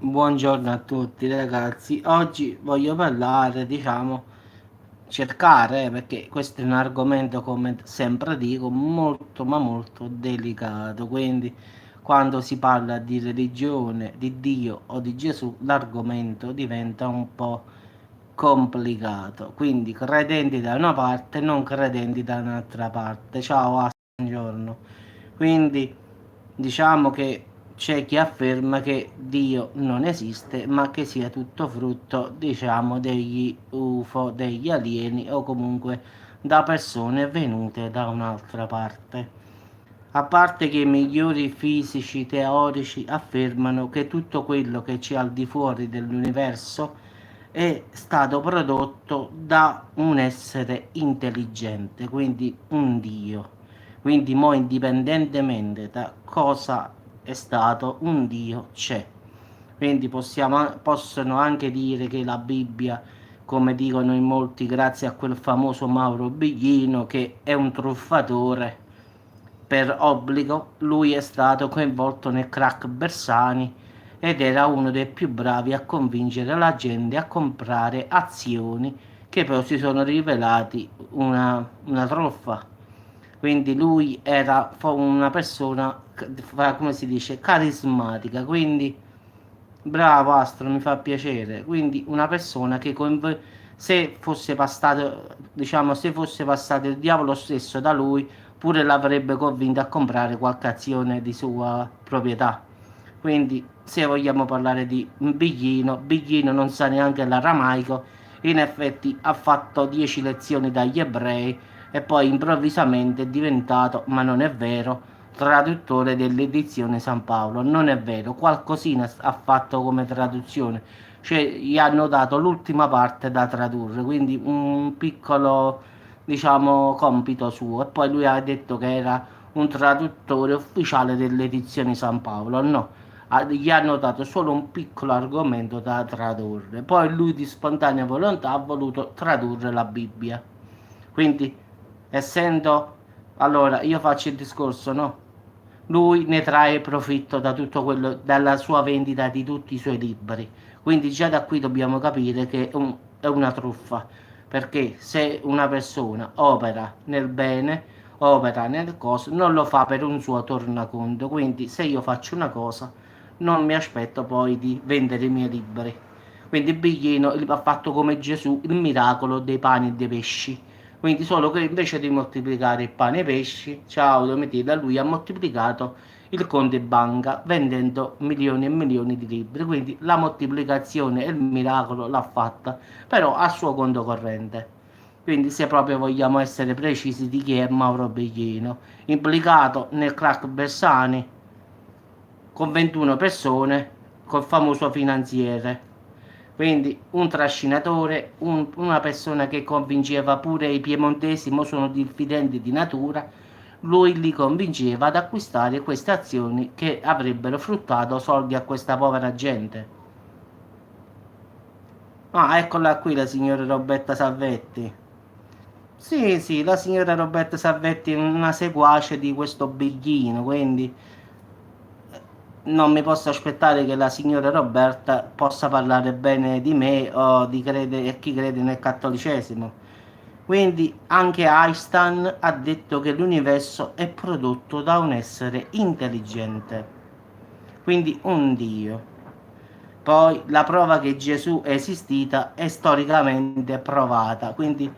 Buongiorno a tutti ragazzi, oggi voglio parlare, diciamo, cercare, perché questo è un argomento, come sempre dico, molto ma molto delicato, quindi quando si parla di religione, di Dio o di Gesù, l'argomento diventa un po' complicato, quindi credenti da una parte, non credenti da un'altra parte. Ciao, buongiorno. Quindi diciamo che c'è chi afferma che Dio non esiste, ma che sia tutto frutto, diciamo, degli UFO, degli alieni o comunque da persone venute da un'altra parte. A parte che i migliori fisici teorici affermano che tutto quello che c'è al di fuori dell'universo è stato prodotto da un essere intelligente, quindi un Dio. Quindi, mo, indipendentemente da cosa è stato, un Dio c'è. Quindi possono anche dire che la Bibbia, come dicono in molti, grazie a quel famoso Mauro Biglino, che è un truffatore per obbligo. Lui è stato coinvolto nel crack Bersani ed era uno dei più bravi a convincere la gente a comprare azioni che poi si sono rivelati una truffa. Quindi lui era una persona, come si dice, carismatica, quindi bravo Astro, mi fa piacere. Quindi una persona che se fosse passato, diciamo, se fosse passato il diavolo stesso da lui, pure l'avrebbe convinto a comprare qualche azione di sua proprietà. Quindi, se vogliamo parlare di Biglino, Biglino non sa neanche l'aramaico, in effetti ha fatto 10 lezioni dagli ebrei e poi improvvisamente è diventato, ma non è vero, traduttore dell'edizione San Paolo. Non è vero, qualcosina ha fatto come traduzione, cioè gli hanno dato l'ultima parte da tradurre, quindi un piccolo, diciamo, compito suo. E poi lui ha detto che era un traduttore ufficiale delle edizioni San Paolo. No, gli hanno dato solo un piccolo argomento da tradurre. Poi lui di spontanea volontà ha voluto tradurre la Bibbia. Quindi, essendo, allora io faccio il discorso, no? Lui ne trae profitto da tutto quello, dalla sua vendita di tutti i suoi libri. Quindi già da qui dobbiamo capire che è una truffa, perché se una persona opera nel bene, opera nel coso, non lo fa per un suo tornaconto. Quindi se io faccio una cosa, non mi aspetto poi di vendere i miei libri. Quindi Biglino ha fatto come Gesù il miracolo dei pani e dei pesci. Quindi solo che invece di moltiplicare il pane e i pesci, ciao Domitilla, lui ha moltiplicato il conto in banca vendendo milioni e milioni di libri. Quindi la moltiplicazione e il miracolo l'ha fatta, però a suo conto corrente. Quindi se proprio vogliamo essere precisi di chi è Mauro Biglino, implicato nel crack Bersani con 21 persone, col famoso finanziere. Quindi un trascinatore, una persona che convinceva pure i piemontesi, ma sono diffidenti di natura, lui li convinceva ad acquistare queste azioni che avrebbero fruttato soldi a questa povera gente. Ah, eccola qui la signora Roberta Salvetti. Sì, sì, la signora Roberta Salvetti è una seguace di questo biglino, quindi non mi posso aspettare che la signora Roberta possa parlare bene di me o di chi crede nel cattolicesimo. Quindi anche Einstein ha detto che l'universo è prodotto da un essere intelligente, quindi un Dio. Poi la prova che Gesù è esistita è storicamente provata, quindi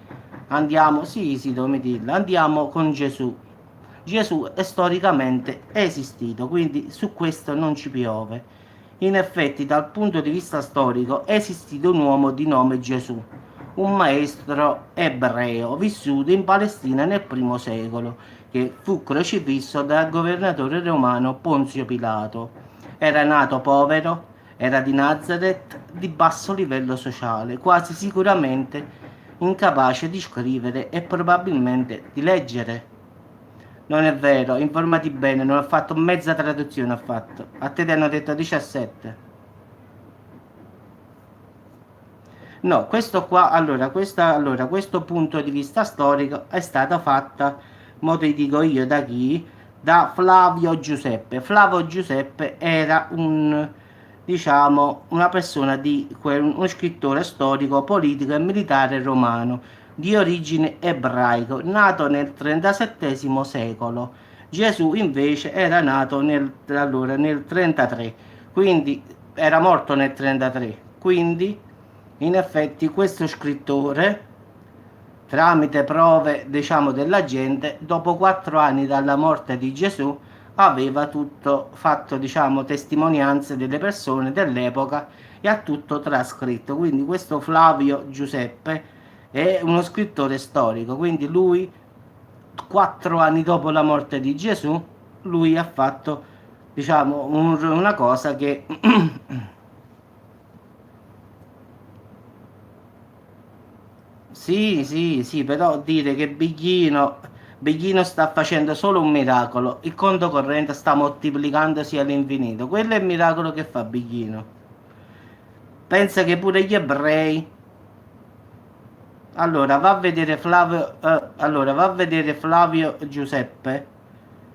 andiamo, sì, sì, Domitilla, andiamo con Gesù. Gesù è storicamente esistito, quindi su questo non ci piove. In effetti, dal punto di vista storico, è esistito un uomo di nome Gesù, un maestro ebreo vissuto in Palestina nel primo secolo, che fu crocifisso dal governatore romano Ponzio Pilato. Era nato povero, era di Nazareth, di basso livello sociale, quasi sicuramente incapace di scrivere e probabilmente di leggere. Non è vero, informati bene, non ho fatto mezza traduzione, ho fatto. A te ti hanno detto 17. No, questo qua, allora, questo punto di vista storico è stata fatta, mo ti dico io da chi? Da Flavio Giuseppe. Flavio Giuseppe era un diciamo, una persona uno scrittore storico, politico e militare romano di origine ebraico, nato nel 37 secolo. Gesù invece era nato nel 33, quindi era morto nel 33. Quindi, in effetti, questo scrittore, tramite prove, diciamo, della gente, dopo 4 anni dalla morte di Gesù, aveva tutto fatto, diciamo, testimonianze delle persone dell'epoca e ha tutto trascritto. Quindi questo Flavio Giuseppe è uno scrittore storico, quindi lui, 4 anni dopo la morte di Gesù, lui ha fatto, diciamo, una cosa che sì, sì, sì, però dire che Biglino sta facendo solo un miracolo, il conto corrente sta moltiplicandosi all'infinito, quello è il miracolo che fa Biglino. Pensa che pure gli ebrei, allora va a vedere Flavio Giuseppe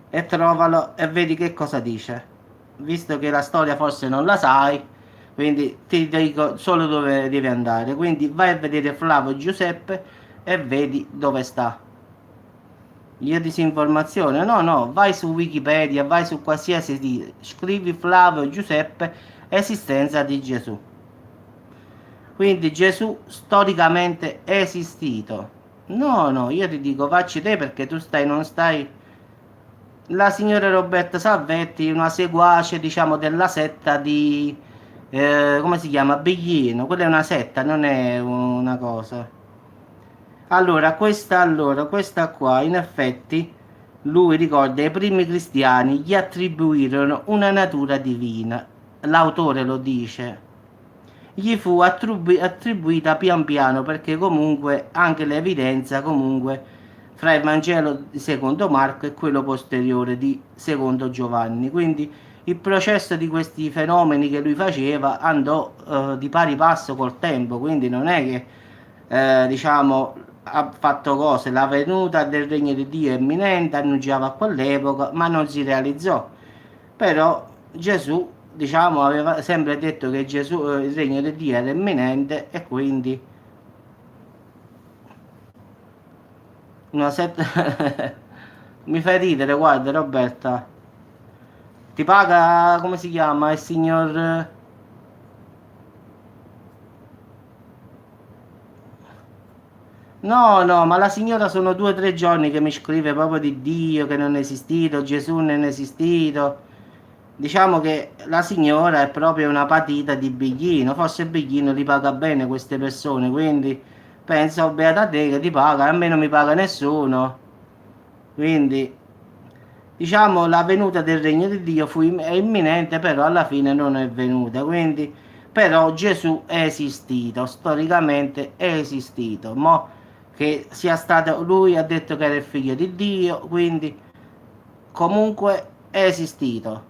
e trovalo e vedi che cosa dice. Visto che la storia forse non la sai, quindi ti dico solo dove devi andare. Quindi vai a vedere Flavio Giuseppe e vedi dove sta. Io disinformazione? No, no, vai su Wikipedia, vai su qualsiasi sito, scrivi Flavio Giuseppe, esistenza di Gesù. Quindi Gesù storicamente è esistito. No, no, io ti dico, facci te perché tu non stai. La signora Roberta Salvetti, una seguace, diciamo, della setta di, come si chiama? Biglino. Quella è una setta, non è una cosa. Questa qua, in effetti, lui ricorda i primi cristiani gli attribuirono una natura divina. L'autore lo dice. Gli fu attribuita pian piano perché comunque anche l'evidenza comunque fra il Vangelo di secondo Marco e quello posteriore di secondo Giovanni. Quindi il processo di questi fenomeni che lui faceva andò di pari passo col tempo, quindi non è che diciamo ha fatto cose, la venuta del regno di Dio è imminente, annunciava a quell'epoca, ma non si realizzò. Però Gesù, diciamo, aveva sempre detto che Gesù, il regno di Dio era imminente e quindi una setta. Mi fai ridere, guarda Roberta. Ti paga, come si chiama, il signor. No, no, ma la signora sono 2 o 3 giorni che mi scrive proprio di Dio che non è esistito, Gesù non è esistito. Diciamo che la signora è proprio una patita di Biglino, forse Biglino li paga bene queste persone, quindi penso, beata te che ti paga, a me non mi paga nessuno. Quindi, diciamo, la venuta del regno di Dio è imminente, però alla fine non è venuta. Quindi, però Gesù è esistito, storicamente è esistito. Mo che sia stato lui ha detto che era il figlio di Dio, quindi comunque è esistito.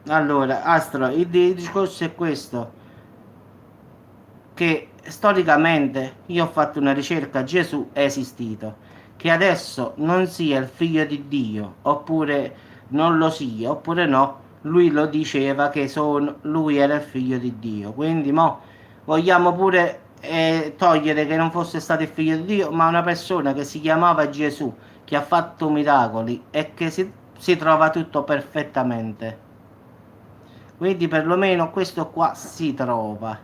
Allora, Astro, il discorso è questo, che storicamente io ho fatto una ricerca, Gesù è esistito, che adesso non sia il figlio di Dio, oppure non lo sia, oppure no, lui lo diceva che lui era il figlio di Dio, quindi mo vogliamo pure togliere che non fosse stato il figlio di Dio, ma una persona che si chiamava Gesù, che ha fatto miracoli e che si trova tutto perfettamente. Quindi perlomeno questo qua si trova,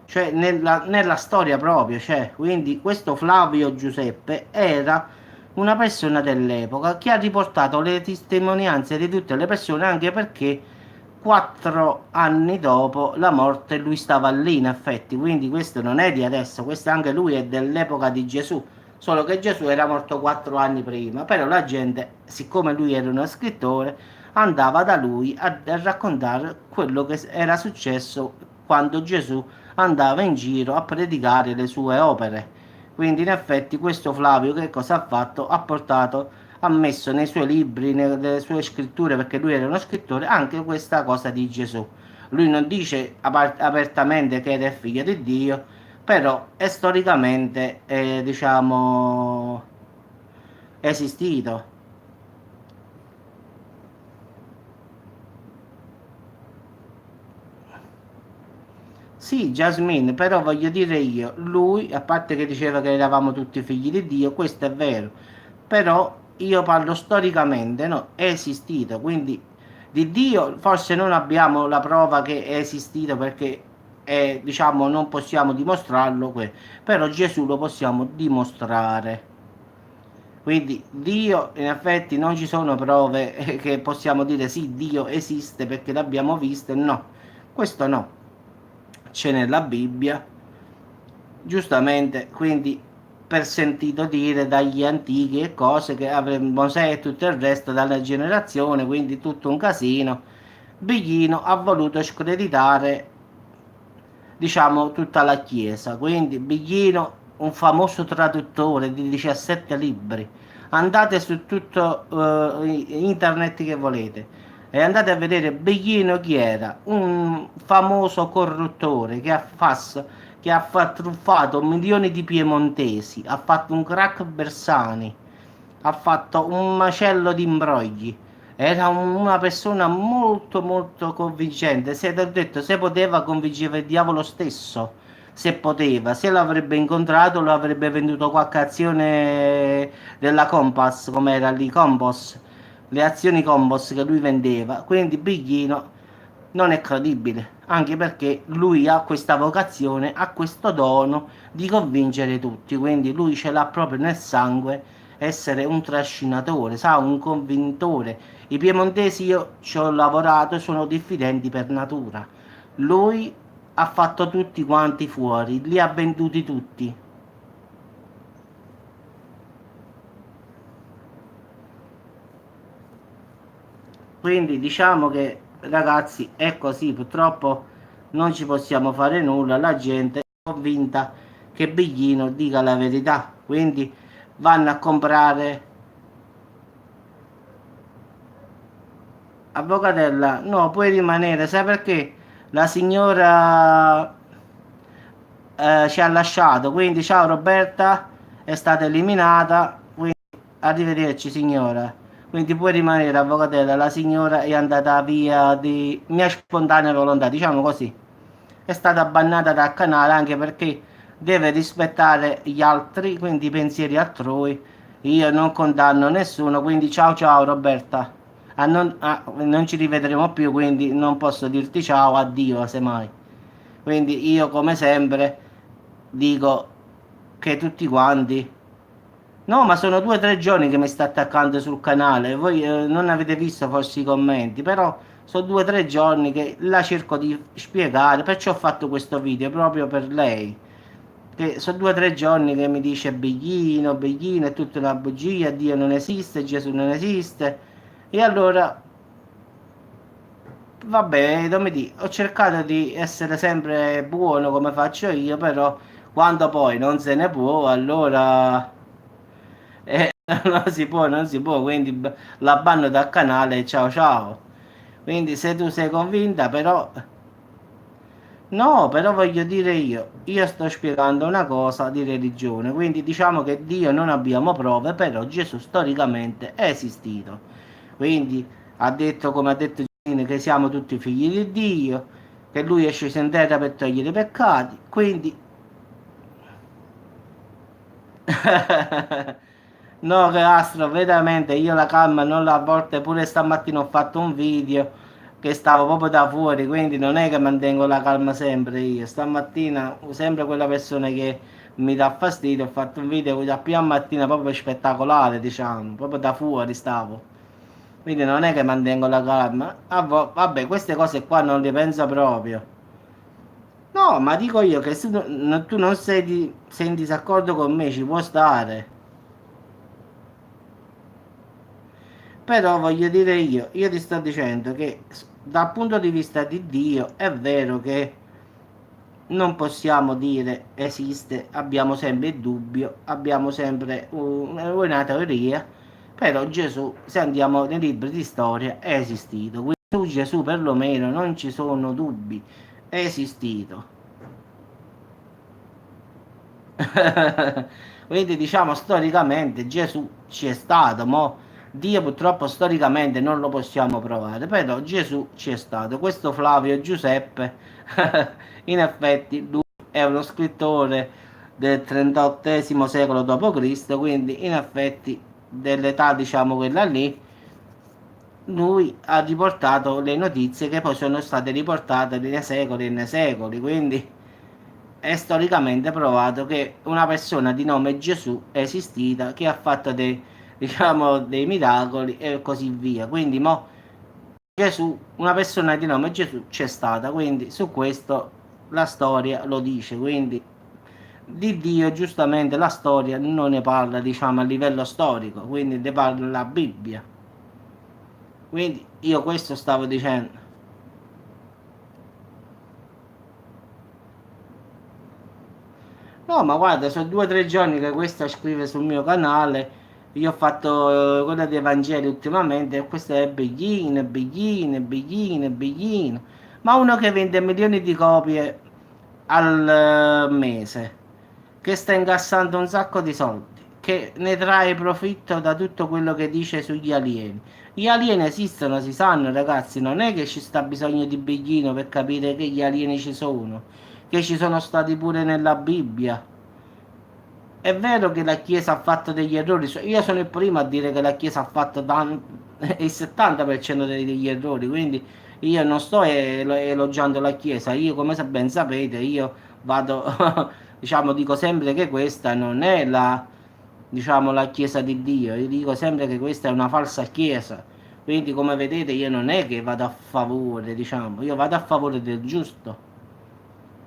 cioè nella storia proprio, cioè, quindi questo Flavio Giuseppe era una persona dell'epoca che ha riportato le testimonianze di tutte le persone, anche perché 4 anni dopo la morte lui stava lì in effetti, quindi questo non è di adesso, questo anche lui è dell'epoca di Gesù, solo che Gesù era morto 4 anni prima, però la gente, siccome lui era uno scrittore, andava da lui a raccontare quello che era successo quando Gesù andava in giro a predicare le sue opere. Quindi in effetti questo Flavio che cosa ha fatto? Ha messo nei suoi libri, nelle sue scritture, perché lui era uno scrittore, anche questa cosa di Gesù. Lui non dice apertamente che era il figlio di Dio, però è storicamente, diciamo, è esistito. Sì, Jasmine, però voglio dire io, lui, a parte che diceva che eravamo tutti figli di Dio, questo è vero, però io parlo storicamente, no? È esistito, quindi di Dio forse non abbiamo la prova che è esistito perché diciamo, non possiamo dimostrarlo, però Gesù lo possiamo dimostrare. Quindi Dio, in effetti, non ci sono prove che possiamo dire sì, Dio esiste perché l'abbiamo visto, no, questo no, c'è nella Bibbia, giustamente, quindi per sentito dire dagli antichi e cose che avremmo Mosè e tutto il resto dalla generazione, quindi tutto un casino. Biglino ha voluto screditare, diciamo, tutta la Chiesa. Quindi Biglino, un famoso traduttore di 17 libri. Andate su tutto internet che volete e andate a vedere Biglino chi era, un famoso corruttore che ha truffato milioni di piemontesi, ha fatto un crack Bersani, ha fatto un macello di imbrogli. Era una persona molto molto convincente. Se ti ho detto, se poteva convinceva il diavolo stesso. Se poteva, se l'avrebbe incontrato, lo avrebbe venduto qualche azione della Compass, come era lì, Compos, le azioni Compos che lui vendeva. Quindi Biglino non è credibile, anche perché lui ha questa vocazione, ha questo dono di convincere tutti. Quindi lui ce l'ha proprio nel sangue, essere un trascinatore, sa, un convintore. I piemontesi io ci ho lavorato, sono diffidenti per natura. Lui ha fatto tutti quanti fuori, li ha venduti tutti. Quindi diciamo che ragazzi è così, purtroppo non ci possiamo fare nulla, la gente è convinta che Biglino dica la verità, quindi vanno a comprare. Avvocatella, no, puoi rimanere, sai perché? La signora ci ha lasciato, quindi ciao Roberta, è stata eliminata, quindi arrivederci signora. Quindi puoi rimanere avvocatella, la signora è andata via di mia spontanea volontà, diciamo così. È stata bannata dal canale anche perché deve rispettare gli altri, quindi i pensieri altrui. Io non condanno nessuno, quindi ciao ciao Roberta. Non ci rivedremo più, quindi non posso dirti ciao, addio, semmai. Quindi io come sempre dico che tutti quanti. No, ma sono 2 o 3 giorni che mi sta attaccando sul canale. Voi non avete visto forse i commenti, però sono 2 o 3 giorni che la cerco di spiegare. Perciò ho fatto questo video proprio per lei. Che sono 2 o 3 giorni che mi dice Biglino, Biglino è tutta una bugia, Dio non esiste, Gesù non esiste. E allora vabbè, come di, ho cercato di essere sempre buono come faccio io, però quando poi non se ne può, allora non si può, non si può, quindi la banno dal canale e ciao ciao. Quindi se tu sei convinta, però no, però voglio dire io sto spiegando una cosa di religione, quindi diciamo che Dio non abbiamo prove, però Gesù storicamente è esistito. Quindi ha detto, come ha detto Giovanni, che siamo tutti figli di Dio, che lui è sceso in terra per togliere i peccati, quindi no, che Astro, veramente io la calma non la a volte pure stamattina ho fatto un video che stavo proprio da fuori, quindi non è che mantengo la calma sempre io. Stamattina sempre quella persona che mi dà fastidio, ho fatto un video da prima mattina proprio spettacolare, diciamo, proprio da fuori stavo. Quindi non è che mantengo la calma. Vabbè, queste cose qua non le penso proprio. No, ma dico io che se tu non sei in disaccordo con me, ci può stare. Però voglio dire io ti sto dicendo che dal punto di vista di Dio è vero che non possiamo dire esiste, abbiamo sempre il dubbio, abbiamo sempre una teoria, però Gesù, se andiamo nei libri di storia, è esistito. Quindi su Gesù perlomeno non ci sono dubbi, è esistito. Quindi diciamo storicamente Gesù ci è stato, mo Dio purtroppo storicamente non lo possiamo provare, però Gesù ci è stato. Questo Flavio Giuseppe, in effetti, lui è uno scrittore del 38 secolo d.C., quindi in effetti dell'età diciamo quella lì, lui ha riportato le notizie che poi sono state riportate nei secoli, quindi è storicamente provato che una persona di nome Gesù è esistita, che ha fatto dei, diciamo, dei miracoli e così via. Quindi mo Gesù, una persona di nome Gesù c'è stata, quindi su questo la storia lo dice, quindi di Dio giustamente la storia non ne parla, diciamo, a livello storico, quindi ne parla la Bibbia. Quindi io questo stavo dicendo. No, ma guarda, sono 2 o 3 giorni che questa scrive sul mio canale. Io ho fatto quella dei Vangeli ultimamente e questo è Beglino, Beglino, Beglino, Beglino. Ma uno che vende milioni di copie al mese, che sta incassando un sacco di soldi, che ne trae profitto da tutto quello che dice sugli alieni. Gli alieni esistono, si sanno, ragazzi, non è che ci sta bisogno di Beglino per capire che gli alieni ci sono, che ci sono stati pure nella Bibbia. È vero che la Chiesa ha fatto degli errori, io sono il primo a dire che la Chiesa ha fatto il 70% degli errori, quindi io non sto elogiando la Chiesa, io come ben sapete, io vado, diciamo, dico sempre che questa non è la, diciamo, la Chiesa di Dio, io dico sempre che questa è una falsa Chiesa, quindi come vedete io non è che vado a favore, diciamo, io vado a favore del giusto.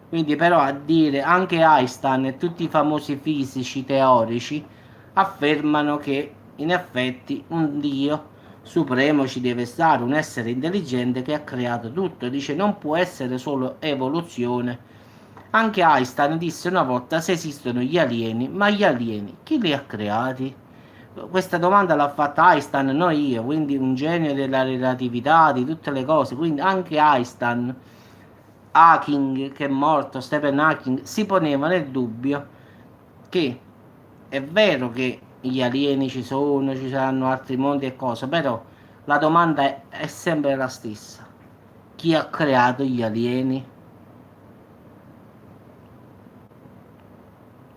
Quindi però a dire anche Einstein e tutti i famosi fisici teorici affermano che in effetti un Dio supremo ci deve stare, un essere intelligente che ha creato tutto. Dice non può essere solo evoluzione. Anche Einstein disse una volta se esistono gli alieni, ma gli alieni chi li ha creati? Questa domanda l'ha fatta Einstein, non io, quindi un genio della relatività, di tutte le cose, quindi anche Einstein, Hawking che è morto, Stephen Hawking, si poneva nel dubbio che è vero che gli alieni ci saranno altri mondi e cose, però la domanda è sempre la stessa. Chi ha creato gli alieni?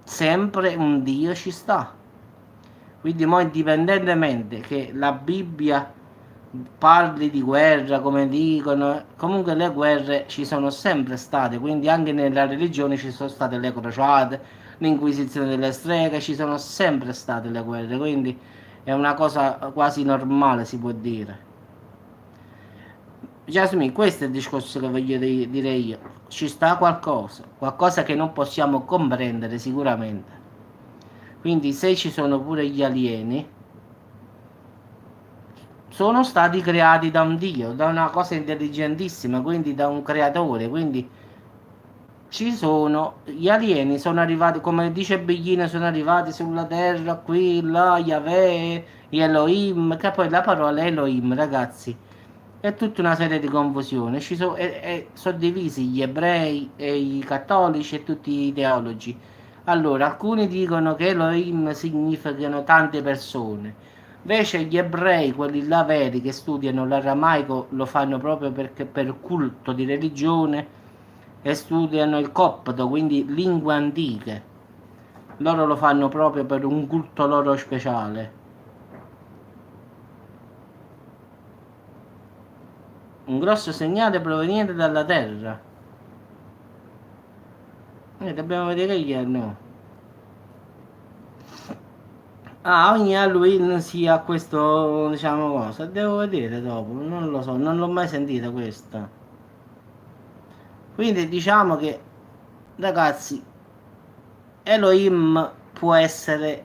Sempre un Dio ci sta. Quindi, mo, indipendentemente che la Bibbia parli di guerra, come dicono, comunque le guerre ci sono sempre state, quindi anche nella religione ci sono state le crociate, l'inquisizione delle streghe, ci sono sempre state le guerre, quindi è una cosa quasi normale, si può dire. Jasmine, questo è il discorso che voglio dire io. Ci sta qualcosa, qualcosa che non possiamo comprendere sicuramente. Quindi se ci sono pure gli alieni, sono stati creati da un Dio, da una cosa intelligentissima, quindi da un creatore, quindi ci sono, gli alieni sono arrivati, come dice Biglino, sono arrivati sulla terra, qui, là, Yahweh, Elohim, che poi la parola Elohim, ragazzi, è tutta una serie di confusione, sono divisi gli ebrei e i cattolici e tutti i teologi. Allora, alcuni dicono che Elohim significano tante persone, invece gli ebrei, quelli là veri che studiano l'aramaico, lo fanno proprio perché per culto di religione e studiano il copto, quindi lingue antiche. Loro lo fanno proprio per un culto loro speciale. Un grosso segnale proveniente dalla Terra. Dobbiamo vedere chi è, no. Ah, ogni Halloween si ha questo, diciamo, cosa. Devo vedere dopo, non lo so, non l'ho mai sentita questa. Quindi diciamo che, ragazzi, Elohim può essere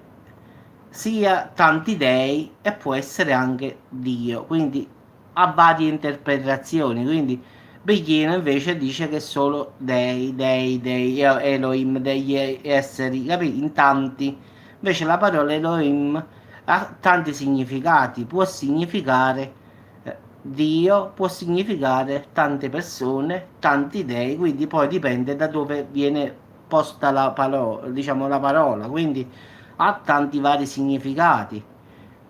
sia tanti dei e può essere anche Dio, quindi ha varie interpretazioni, quindi Biglino invece dice che solo dei, Elohim, degli esseri, capito? In tanti. Invece la parola Elohim ha tanti significati, può significare Dio, può significare tante persone, tanti dei, quindi poi dipende da dove viene opposta la parola, diciamo la parola, quindi ha tanti vari significati.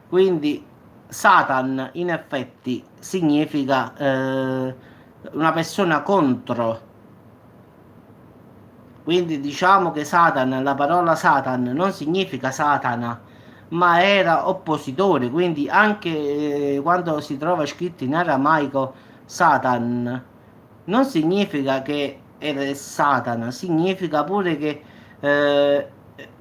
Quindi Satan in effetti significa una persona contro. Quindi diciamo che Satan, la parola Satan non significa Satana, ma era oppositore. Quindi anche quando si trova scritto in aramaico Satan, non significa che era Satana, significa pure che eh,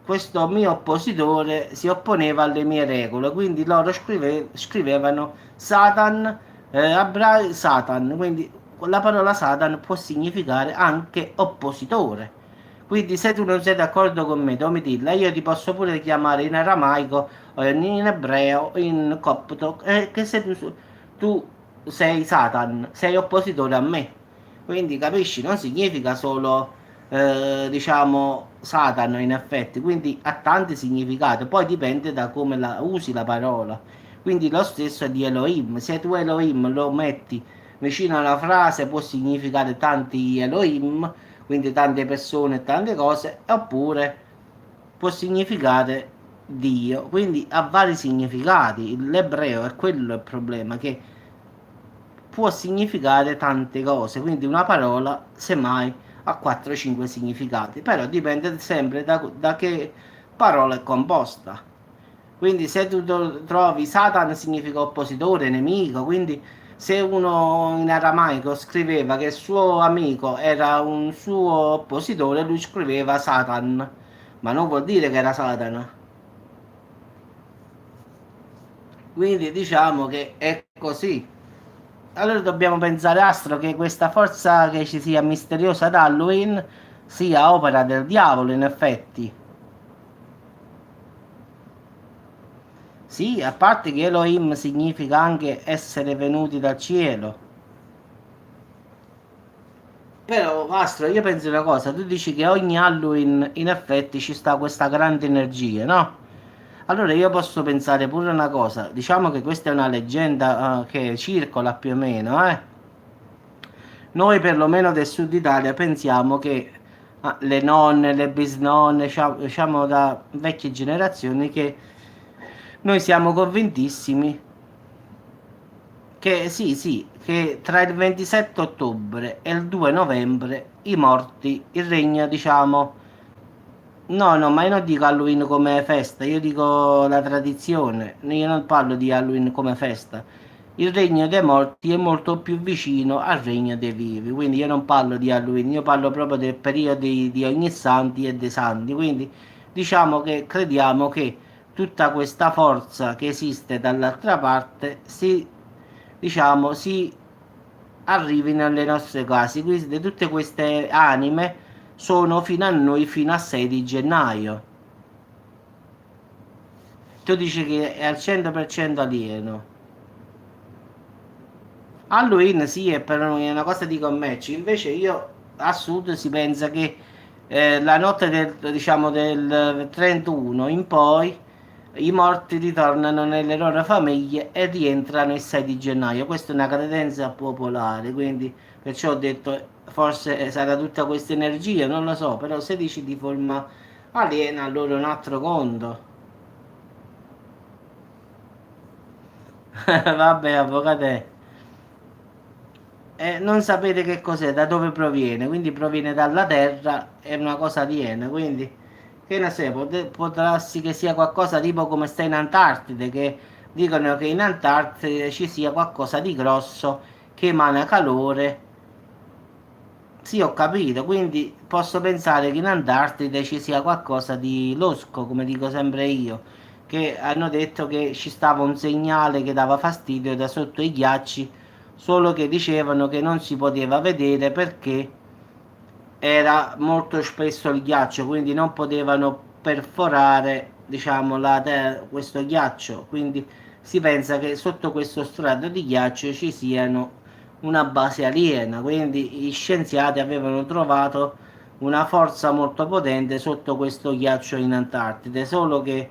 questo mio oppositore si opponeva alle mie regole. Quindi loro scrivevano Satan, Satan. Quindi la parola Satan può significare anche oppositore. Quindi se tu non sei d'accordo con me, Domitilla, io ti posso pure chiamare in aramaico, in ebreo, in copto, che se tu sei Satan, sei oppositore a me. Quindi capisci, non significa solo, diciamo, Satana in effetti, quindi ha tanti significati, poi dipende da come la usi la parola. Quindi lo stesso è di Elohim, se tu Elohim lo metti vicino alla frase può significare tanti Elohim, quindi tante persone e tante cose, oppure può significare Dio, quindi ha vari significati. L'ebreo è quello il problema, che può significare tante cose, quindi una parola semmai ha 4-5 significati, però dipende sempre da che parola è composta. Quindi se tu trovi Satan significa oppositore, nemico, quindi se uno in aramaico scriveva che il suo amico era un suo oppositore, lui scriveva Satan, ma non vuol dire che era Satana. Quindi diciamo che è così. Allora dobbiamo pensare, Astro, che questa forza che ci sia misteriosa ad Halloween sia opera del diavolo, in effetti. Sì, a parte che Elohim significa anche essere venuti dal cielo. Però, Astro, io penso una cosa, tu dici che ogni Halloween in effetti ci sta questa grande energia, no? Allora io posso pensare pure una cosa, diciamo che questa è una leggenda che circola più o meno, eh? Noi perlomeno del sud Italia pensiamo che le nonne, le bisnonne, diciamo da vecchie generazioni, che noi siamo convintissimi che sì, sì, che tra il 27 ottobre e il 2 novembre i morti, il regno, diciamo, no, no, ma io non dico Halloween come festa, io dico la tradizione, io non parlo di Halloween come festa. Il regno dei morti è molto più vicino al regno dei vivi, quindi io non parlo di Halloween, io parlo proprio del periodo di ogni santi e dei santi, quindi diciamo che crediamo che tutta questa forza che esiste dall'altra parte diciamo, si arrivi nelle nostre case, quindi tutte queste anime sono fino a noi fino a 6 di gennaio. Tu dici che è al 100% alieno. Halloween sì, è per noi una cosa di commercio, invece io a sud si pensa che la notte del, diciamo, del 31 in poi i morti ritornano nelle loro famiglie e rientrano il 6 di gennaio. Questa è una credenza popolare, quindi perciò ho detto forse sarà tutta questa energia, non lo so, però se dici di forma aliena allora è un altro conto. Vabbè, avvocate. Non sapete che cos'è, da dove proviene, quindi proviene dalla terra, è una cosa aliena, quindi che ne sai, può darsi che sia qualcosa tipo come sta in Antartide, che dicono che in Antartide ci sia qualcosa di grosso che emana calore. Sì, ho capito, quindi posso pensare che in Antartide ci sia qualcosa di losco, come dico sempre io, che hanno detto che ci stava un segnale che dava fastidio da sotto i ghiacci, solo che dicevano che non si poteva vedere perché era molto spesso il ghiaccio, quindi non potevano perforare, diciamo, questo ghiaccio, quindi si pensa che sotto questo strato di ghiaccio ci siano una base aliena, quindi gli scienziati avevano trovato una forza molto potente sotto questo ghiaccio in Antartide, solo che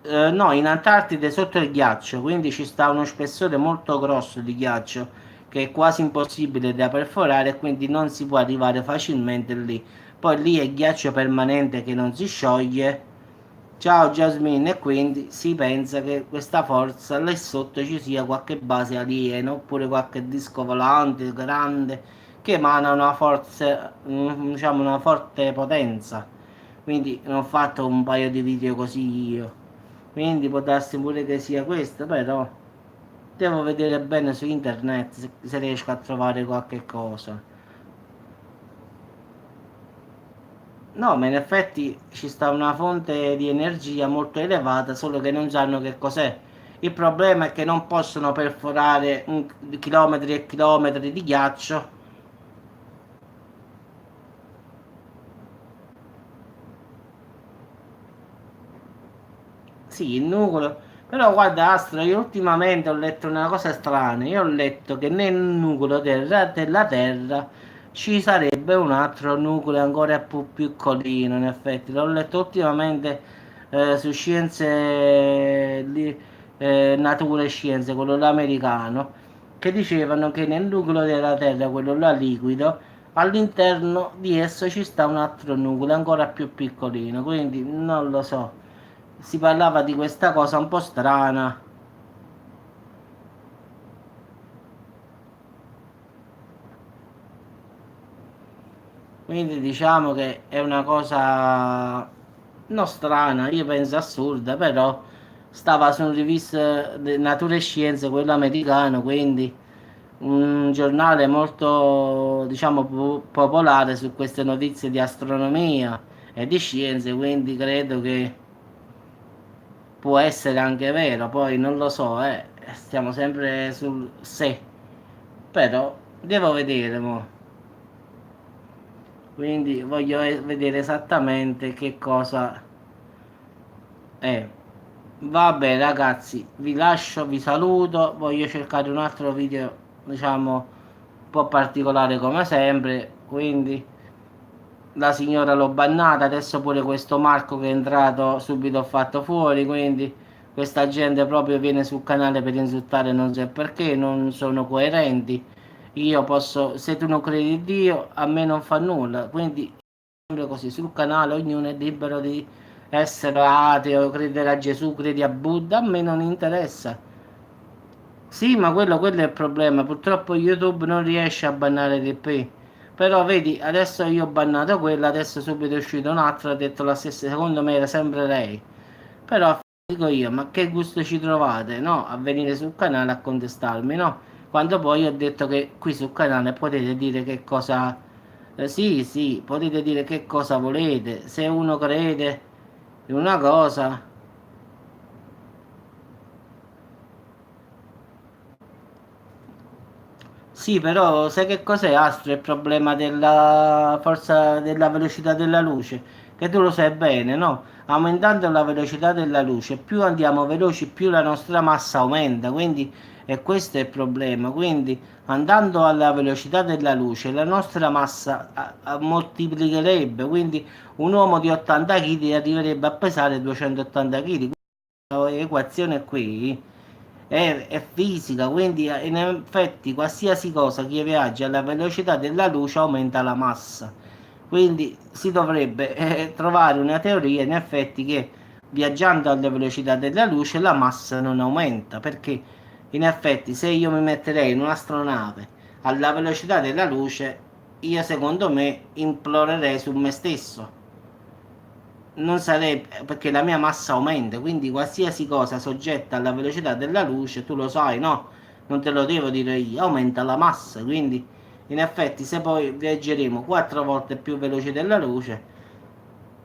no, in Antartide sotto il ghiaccio, quindi ci sta uno spessore molto grosso di ghiaccio che è quasi impossibile da perforare e quindi non si può arrivare facilmente lì. poi lì è ghiaccio permanente che non si scioglie. Ciao Jasmine, e quindi si pensa che questa forza là sotto ci sia qualche base aliena oppure qualche disco volante grande che emana una forza, diciamo una forte potenza. Quindi ne ho fatto un paio di video così io. Quindi può darsi pure che sia questo, però devo vedere bene su internet se riesco a trovare qualche cosa. No, ma in effetti ci sta una fonte di energia molto elevata, solo che non sanno che cos'è. Il problema è che non possono perforare chilometri e chilometri di ghiaccio. Sì, il nucleo. Però guarda, Astro, io ultimamente ho letto una cosa strana. Io ho letto che nel nucleo della Terra ci sarebbe un altro nucleo ancora più piccolino, in effetti. L'ho letto ultimamente su Scienze, Natura e Scienze, quello là americano, che dicevano che nel nucleo della Terra, quello là liquido, all'interno di esso ci sta un altro nucleo ancora più piccolino. Quindi non lo so, si parlava di questa cosa un po' strana. Quindi diciamo che è una cosa non strana, io penso assurda, però stava su un rivista di Nature e Scienze, quello americano, quindi un giornale molto, diciamo, popolare su queste notizie di astronomia e di scienze, quindi credo che può essere anche vero, poi non lo so, stiamo sempre sul se, però devo vedere, mo. Quindi voglio vedere esattamente che cosa è. Vabbè ragazzi, vi lascio, vi saluto, voglio cercare un altro video, diciamo, un po' particolare come sempre, quindi la signora l'ho bannata, adesso pure questo Marco che è entrato subito ho fatto fuori, quindi questa gente proprio viene sul canale per insultare non so perché, non sono coerenti. Io posso, se tu non credi in Dio, a me non fa nulla, quindi sempre così sul canale ognuno è libero di essere ateo, credere a Gesù, credi a Buddha, a me non interessa. Sì, ma quello è il problema. Purtroppo YouTube non riesce a bannare l'IP. Però vedi, adesso io ho bannato quella, adesso subito è uscito un altro, ha detto la stessa, secondo me era sempre lei. Però dico io, ma che gusto ci trovate, no? A venire sul canale a contestarmi, no? Quando poi ho detto che qui sul canale potete dire che cosa... sì, sì, potete dire che cosa volete. Se uno crede in una cosa... Sì, però sai che cos'è Astro? Il problema della forza della velocità della luce, che tu lo sai bene, no? Aumentando la velocità della luce, più andiamo veloci, più la nostra massa aumenta, quindi e questo è il problema. Quindi andando alla velocità della luce, la nostra massa moltiplicherebbe, quindi un uomo di 80 kg arriverebbe a pesare 280 kg. Questa equazione qui è fisica, quindi in effetti qualsiasi cosa che viaggia alla velocità della luce aumenta la massa. Quindi si dovrebbe trovare una teoria in effetti che viaggiando alla velocità della luce la massa non aumenta, perché in effetti se io mi metterei in un'astronave alla velocità della luce, io secondo me implorerei su me stesso, non sarebbe perché la mia massa aumenta, quindi qualsiasi cosa soggetta alla velocità della luce, tu lo sai, no? Non te lo devo dire io, aumenta la massa, quindi in effetti se poi viaggeremo 4 volte più veloce della luce,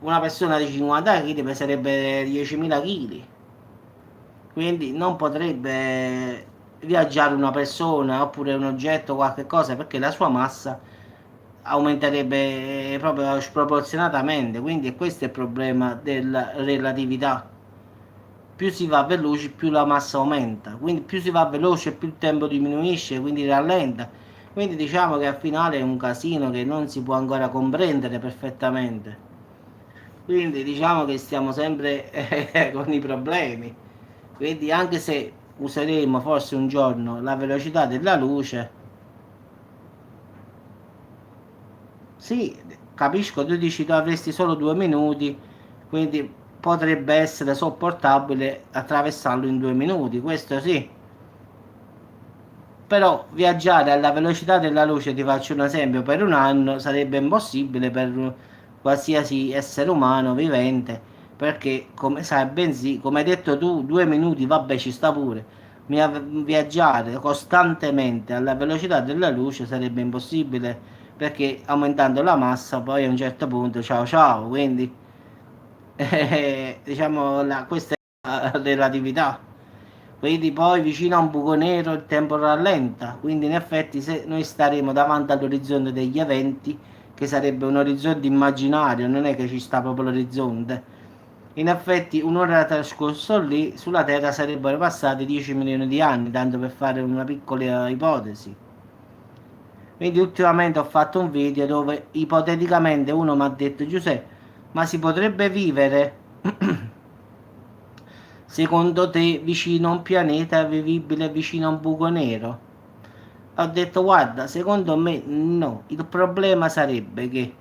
una persona di 50 kg peserebbe 10.000 kg, quindi non potrebbe viaggiare una persona oppure un oggetto, qualche cosa, perché la sua massa aumenterebbe proprio sproporzionatamente, quindi questo è il problema della relatività. Più si va veloci, più la massa aumenta, quindi più si va veloce, più il tempo diminuisce, quindi rallenta. Quindi diciamo che al finale è un casino che non si può ancora comprendere perfettamente. Quindi diciamo che stiamo sempre con i problemi. Quindi anche se useremo forse un giorno la velocità della luce, sì, capisco, tu dici tu avresti solo 2 minuti, quindi potrebbe essere sopportabile attraversarlo in 2 minuti, questo sì. Però viaggiare alla velocità della luce, ti faccio un esempio, per un anno sarebbe impossibile per qualsiasi essere umano vivente, perché come sai bensì, come hai detto tu, 2 minuti, vabbè ci sta pure. Viaggiare costantemente alla velocità della luce sarebbe impossibile, perché aumentando la massa poi a un certo punto ciao ciao, quindi diciamo questa è la relatività. Quindi poi vicino a un buco nero il tempo rallenta, quindi in effetti se noi staremo davanti all'orizzonte degli eventi, che sarebbe un orizzonte immaginario, non è che ci sta proprio l'orizzonte, in effetti un'ora trascorso lì sulla Terra sarebbero passati 10 milioni di anni, tanto per fare una piccola ipotesi. Quindi ultimamente ho fatto un video dove ipoteticamente uno mi ha detto Giuseppe, ma si potrebbe vivere secondo te vicino a un pianeta vivibile vicino a un buco nero? Ho detto guarda, secondo me no, il problema sarebbe che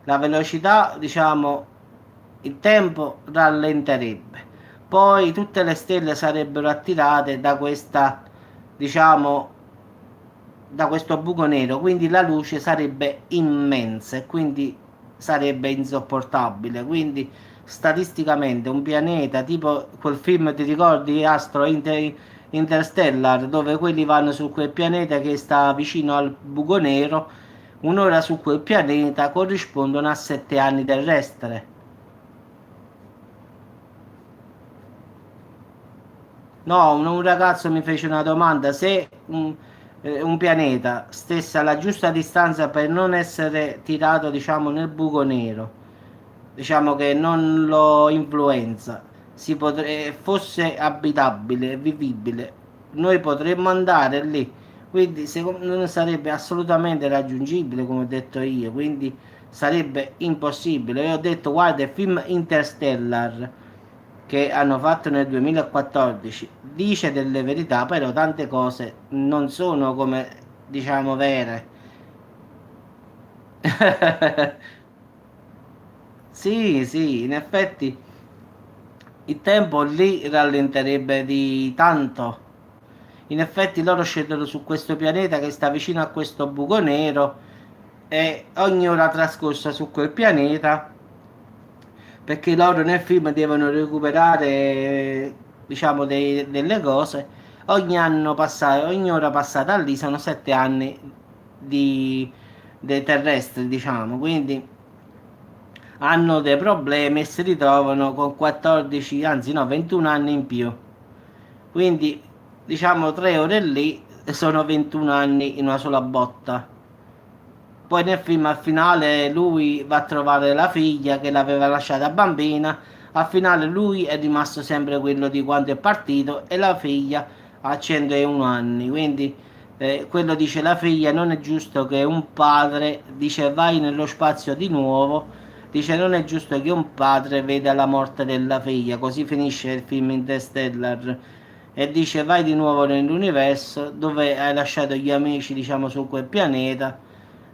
la velocità, diciamo, il tempo rallenterebbe, poi tutte le stelle sarebbero attirate da questa, diciamo, da questo buco nero, quindi la luce sarebbe immensa e quindi sarebbe insopportabile. Quindi statisticamente un pianeta, tipo quel film, ti ricordi Interstellar, dove quelli vanno su quel pianeta che sta vicino al buco nero, un'ora su quel pianeta corrispondono a 7 anni terrestre. No, un ragazzo mi fece una domanda, se un pianeta stesse alla giusta distanza per non essere tirato, diciamo, nel buco nero, diciamo che non lo influenza, fosse abitabile, vivibile, noi potremmo andare lì, quindi non sarebbe assolutamente raggiungibile, come ho detto io, quindi sarebbe impossibile. Io ho detto, guarda, il film Interstellar che hanno fatto nel 2014 dice delle verità, però tante cose non sono come diciamo vere. Sì, sì, in effetti il tempo lì rallenterebbe di tanto. In effetti loro scendono su questo pianeta che sta vicino a questo buco nero e ogni ora trascorsa su quel pianeta, perché loro nel film devono recuperare, diciamo, delle cose. Ogni ora passata lì sono 7 anni di, dei terrestri, diciamo, quindi hanno dei problemi e si ritrovano con 14, anzi no, 21 anni in più. Quindi, diciamo, 3 ore lì sono 21 anni in una sola botta. Poi nel film al finale lui va a trovare la figlia che l'aveva lasciata bambina. Al finale lui è rimasto sempre quello di quando è partito e la figlia ha 101 anni. Quindi quello dice la figlia, non è giusto che un padre dice vai nello spazio di nuovo. Dice non è giusto che un padre veda la morte della figlia. Così finisce il film Interstellar. E dice vai di nuovo nell'universo dove hai lasciato gli amici, diciamo, su quel pianeta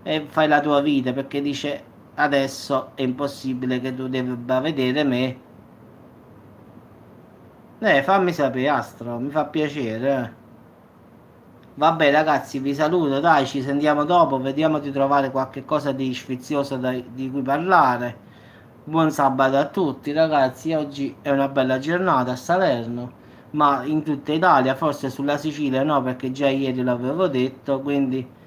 e fai la tua vita perché dice adesso è impossibile che tu debba vedere me. Fammi sapere, Astro, mi fa piacere. Vabbè ragazzi, vi saluto, dai, ci sentiamo dopo, vediamo di trovare qualche cosa di sfizioso di cui parlare. Buon sabato a tutti ragazzi, oggi è una bella giornata a Salerno, ma in tutta Italia, forse sulla Sicilia no, perché già ieri l'avevo detto, quindi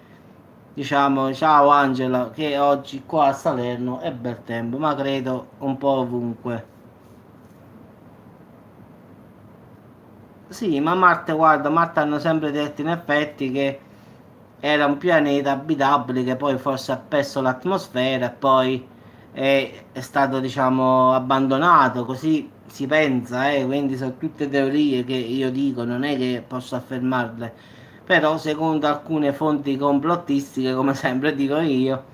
diciamo ciao Angela, che oggi qua a Salerno è bel tempo, ma credo un po' ovunque. Sì, ma Marte, guarda, Marte hanno sempre detto in effetti che era un pianeta abitabile che poi forse ha perso l'atmosfera e poi è stato, diciamo, abbandonato, così si pensa, quindi sono tutte teorie che io dico, non è che posso affermarle, però secondo alcune fonti complottistiche, come sempre dico io,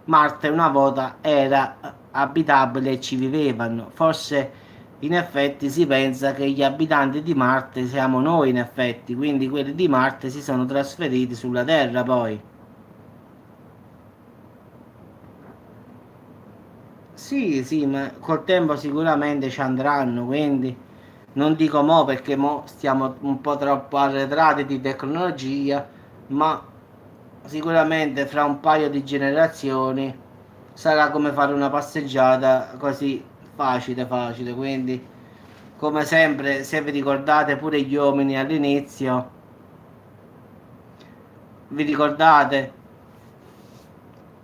Marte una volta era abitabile e ci vivevano. Forse in effetti si pensa che gli abitanti di Marte siamo noi in effetti, quindi quelli di Marte si sono trasferiti sulla Terra poi. Sì, sì, ma col tempo sicuramente ci andranno, quindi non dico mo perché mo stiamo un po' troppo arretrati di tecnologia, ma sicuramente fra un paio di generazioni sarà come fare una passeggiata così facile, facile. Quindi, come sempre, se vi ricordate pure gli uomini all'inizio, vi ricordate?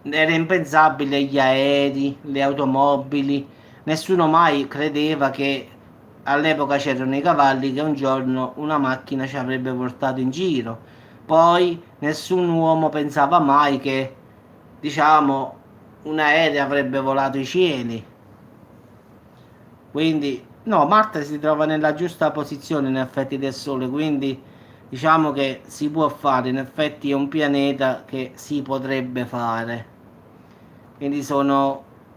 Era impensabile gli aerei, le automobili, nessuno mai credeva che all'epoca c'erano i cavalli che un giorno una macchina ci avrebbe portato in giro. Poi nessun uomo pensava mai che, diciamo, un aereo avrebbe volato i cieli. Quindi, no, Marte si trova nella giusta posizione in effetti del Sole, quindi diciamo che si può fare, in effetti è un pianeta che si potrebbe fare. Quindi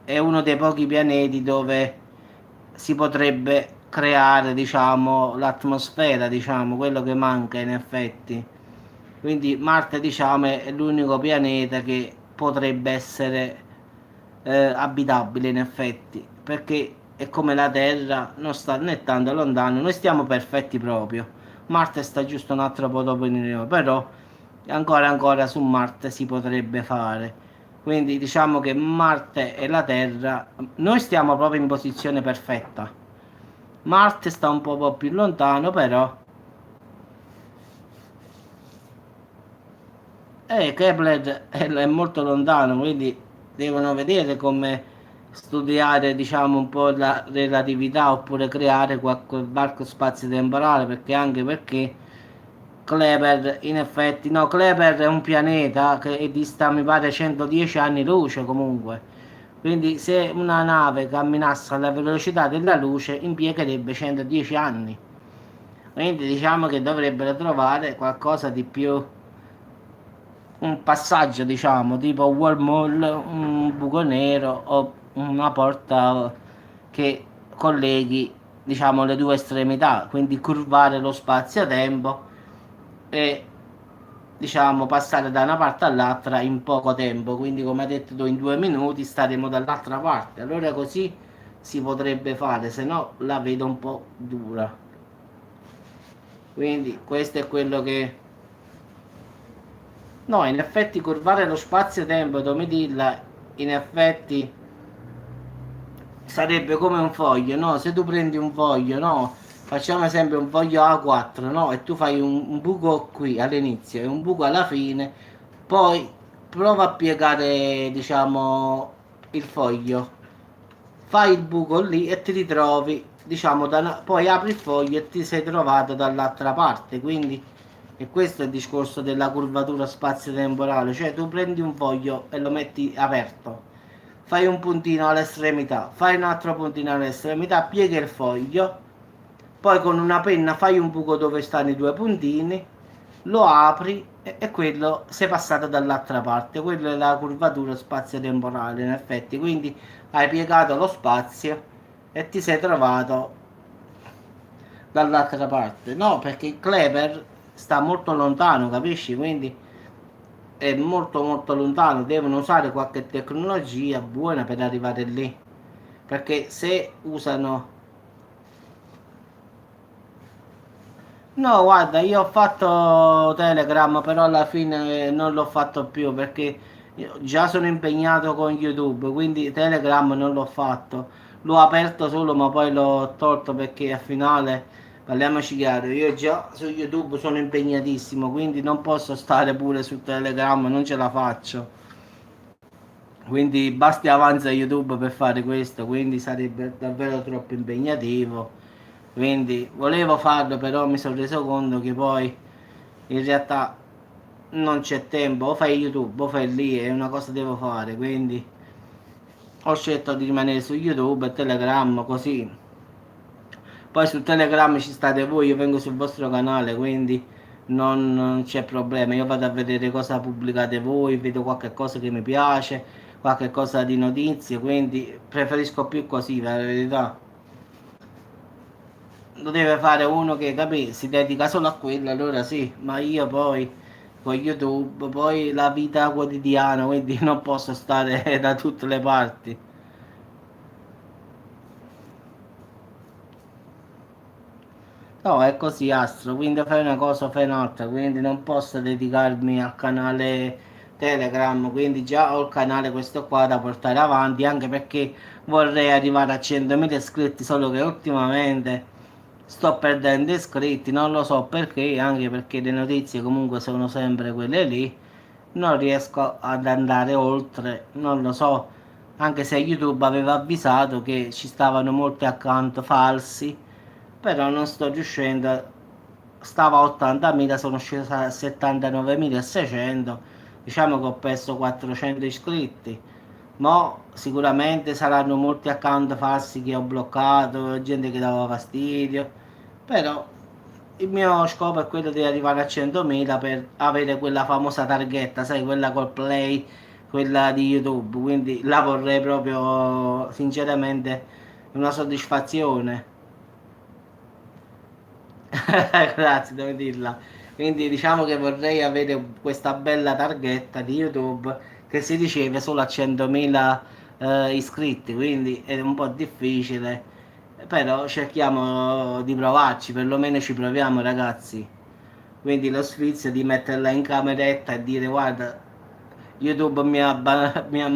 è uno dei pochi pianeti dove si potrebbe creare, diciamo, l'atmosfera, diciamo, quello che manca in effetti. Quindi Marte, diciamo, è l'unico pianeta che potrebbe essere abitabile in effetti, perché è come la Terra, non sta né tanto lontano, noi stiamo perfetti proprio. Marte sta giusto un altro po' dopo di noi, però ancora su Marte si potrebbe fare. Quindi diciamo che Marte e la Terra, noi stiamo proprio in posizione perfetta. Marte sta un po' più lontano, però Kepler è molto lontano, quindi devono vedere come studiare, diciamo, un po' la relatività oppure creare qualche varco spazio-temporale, perché anche perché Kleber, in effetti, no, Kleber è un pianeta che dista, mi pare, 110 anni luce comunque. Quindi se una nave camminasse alla velocità della luce impiegherebbe 110 anni. Quindi diciamo che dovrebbero trovare qualcosa di più, un passaggio, diciamo, tipo wormhole, un buco nero o una porta che colleghi, diciamo, le due estremità, quindi curvare lo spazio-tempo e, diciamo, passare da una parte all'altra in poco tempo. Quindi, come hai detto tu, in 2 minuti staremo dall'altra parte. Allora così si potrebbe fare, se no la vedo un po' dura. Quindi questo è quello che... No, in effetti curvare lo spazio-tempo, come dirla, in effetti sarebbe come un foglio, no? Se tu prendi un foglio, no? Facciamo esempio un foglio A4, no? E tu fai un buco qui all'inizio e un buco alla fine, poi prova a piegare, diciamo, il foglio, fai il buco lì e ti ritrovi, diciamo, poi apri il foglio e ti sei trovato dall'altra parte, quindi e questo è il discorso della curvatura spazio-temporale, cioè tu prendi un foglio e lo metti aperto, fai un puntino all'estremità, fai un altro puntino all'estremità, pieghi il foglio, poi con una penna fai un buco dove stanno i due puntini, lo apri e quello sei passato dall'altra parte, quella è la curvatura spazio-temporale in effetti, quindi hai piegato lo spazio e ti sei trovato dall'altra parte. No, perché il Kleber sta molto lontano, capisci? Quindi è molto molto lontano, devono usare qualche tecnologia buona per arrivare lì. Perché se usano... No, guarda, io ho fatto Telegram, però alla fine non l'ho fatto più perché io già sono impegnato con YouTube, quindi Telegram non l'ho fatto. L'ho aperto solo, ma poi l'ho tolto perché al finale, parliamoci chiaro, io già su YouTube sono impegnatissimo, quindi non posso stare pure su Telegram, non ce la faccio. Quindi basti avanza YouTube per fare questo, quindi sarebbe davvero troppo impegnativo. Quindi volevo farlo, però mi sono reso conto che poi in realtà non c'è tempo, o fai YouTube o fai lì, è una cosa che devo fare, quindi ho scelto di rimanere su YouTube e Telegram così. Poi su Telegram ci state voi, io vengo sul vostro canale, quindi non c'è problema. Io vado a vedere cosa pubblicate voi, vedo qualche cosa che mi piace, qualche cosa di notizie, quindi preferisco più così, per la verità. Lo deve fare uno che capì, si dedica solo a quello, allora sì, ma io poi con YouTube, poi la vita quotidiana, quindi non posso stare da tutte le parti. No, è così, Astro, quindi fai una cosa o fai un'altra, quindi non posso dedicarmi al canale Telegram, quindi già ho il canale questo qua da portare avanti, anche perché vorrei arrivare a 100.000 iscritti, solo che ultimamente sto perdendo iscritti, non lo so perché, anche perché le notizie comunque sono sempre quelle lì, non riesco ad andare oltre, non lo so, anche se YouTube aveva avvisato che ci stavano molti account falsi, però non sto riuscendo. Stavo a 80.000, sono sceso a 79.600, diciamo che ho perso 400 iscritti. Mo sicuramente saranno molti account falsi che ho bloccato, gente che dava fastidio, però il mio scopo è quello di arrivare a 100.000 per avere quella famosa targhetta, sai, quella col play, quella di YouTube, quindi la vorrei proprio sinceramente una soddisfazione. Grazie, devo dirla. Quindi diciamo che vorrei avere questa bella targhetta di YouTube che si riceve solo a 100.000 iscritti, quindi è un po' difficile, però cerchiamo di provarci, perlomeno ci proviamo ragazzi. Quindi lo sfizio di metterla in cameretta e dire guarda, YouTube mi ha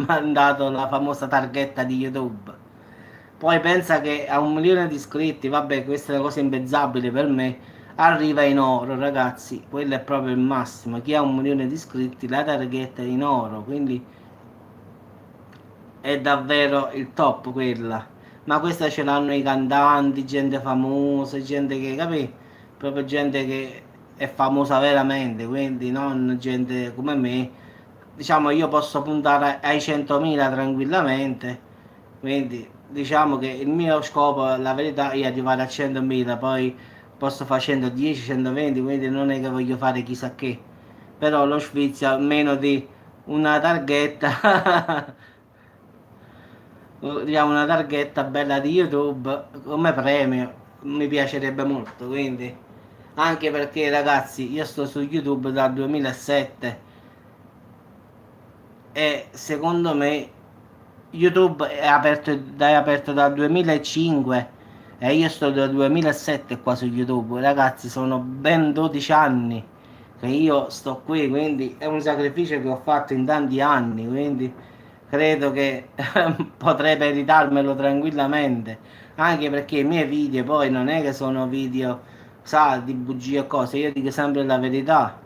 mandato la famosa targhetta di YouTube. Poi pensa che a 1 milione di iscritti, vabbè, questa è una cosa impezzabile per me, arriva in oro, ragazzi, quello è proprio il massimo. Chi ha 1 milione di iscritti, la targhetta è in oro, quindi è davvero il top quella. Ma questa ce l'hanno i cantanti, gente famosa, gente che, capì? Proprio gente che è famosa veramente, quindi non gente come me. Diciamo io posso puntare ai 100.000 tranquillamente, quindi diciamo che il mio scopo, la verità, è arrivare a 100.000, poi posso facendo 10, 120, quindi non è che voglio fare chissà che. Però lo sfizio almeno di una targhetta diciamo una targhetta bella di YouTube come premio mi piacerebbe molto, quindi anche perché ragazzi io sto su YouTube dal 2007 e secondo me YouTube è aperto dal 2005 e io sto dal 2007 qua su YouTube, ragazzi sono ben 12 anni che io sto qui, quindi è un sacrificio che ho fatto in tanti anni, quindi credo che potrei meritarmelo tranquillamente, anche perché i miei video poi non è che sono video, sa, di bugie e cose, io dico sempre la verità.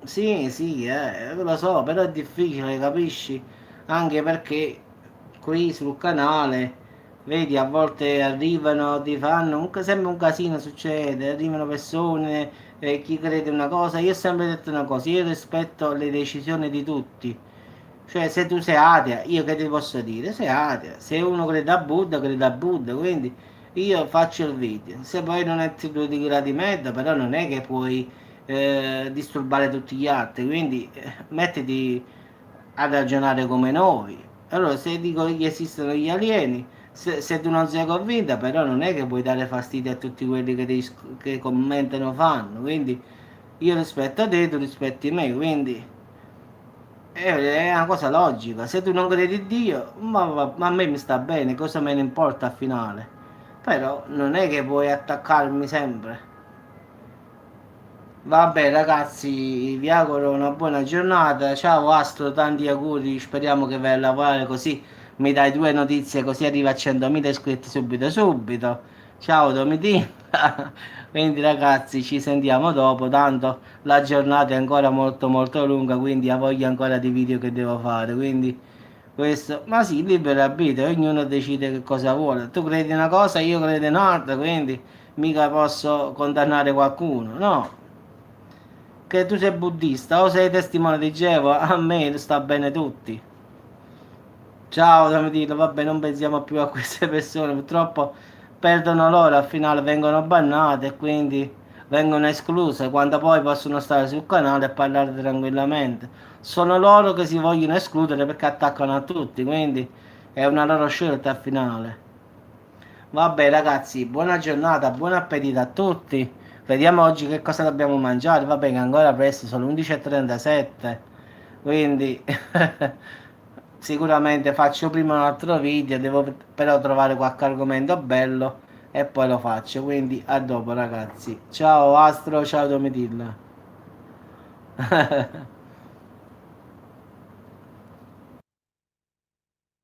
Sì, sì, lo so, però è difficile, capisci? Anche perché qui sul canale, vedi, a volte arrivano, ti fanno, sempre un casino succede, arrivano persone, chi crede una cosa, io ho sempre detto una cosa, io rispetto le decisioni di tutti, cioè se tu sei atea, io che ti posso dire? Sei atea, se uno crede a Buddha, quindi io faccio il video, se poi non è tu di gradi merda, però non è che puoi disturbare tutti gli altri, quindi mettiti a ragionare come noi. Allora, se dico che esistono gli alieni, se tu non sei convinta, però non è che puoi dare fastidio a tutti quelli che commentano, fanno, quindi io rispetto te, tu rispetti me, quindi è una cosa logica. Se tu non credi in Dio, ma a me mi sta bene, cosa me ne importa al finale? Però non è che puoi attaccarmi sempre. Vabbè ragazzi, vi auguro una buona giornata. Ciao Astro, tanti auguri, speriamo che vai a lavorare così mi dai 2 notizie così arriva a 100.000 iscritti subito subito. Ciao Domitina. Quindi ragazzi ci sentiamo dopo, tanto la giornata è ancora molto molto lunga, quindi ha voglia ancora di video che devo fare. Quindi questo, ma sì, libero arbitrio, ognuno decide che cosa vuole. Tu credi una cosa, io credo in un'altra, quindi mica posso condannare qualcuno, no? Che tu sei buddista o sei testimone di Geova, a me sta bene tutti. Ciao Domitilla, vabbè, non pensiamo più a queste persone, purtroppo perdono loro, al finale vengono bannate e quindi vengono escluse quando poi possono stare sul canale e parlare tranquillamente. Sono loro che si vogliono escludere perché attaccano a tutti, quindi è una loro scelta al finale. Vabbè ragazzi, buona giornata, buon appetito a tutti. Vediamo oggi che cosa dobbiamo mangiare. Vabbè che ancora presto, sono 11:37. Quindi sicuramente faccio prima un altro video, devo però trovare qualche argomento bello e poi lo faccio. Quindi a dopo ragazzi. Ciao Astro, ciao Domitilla.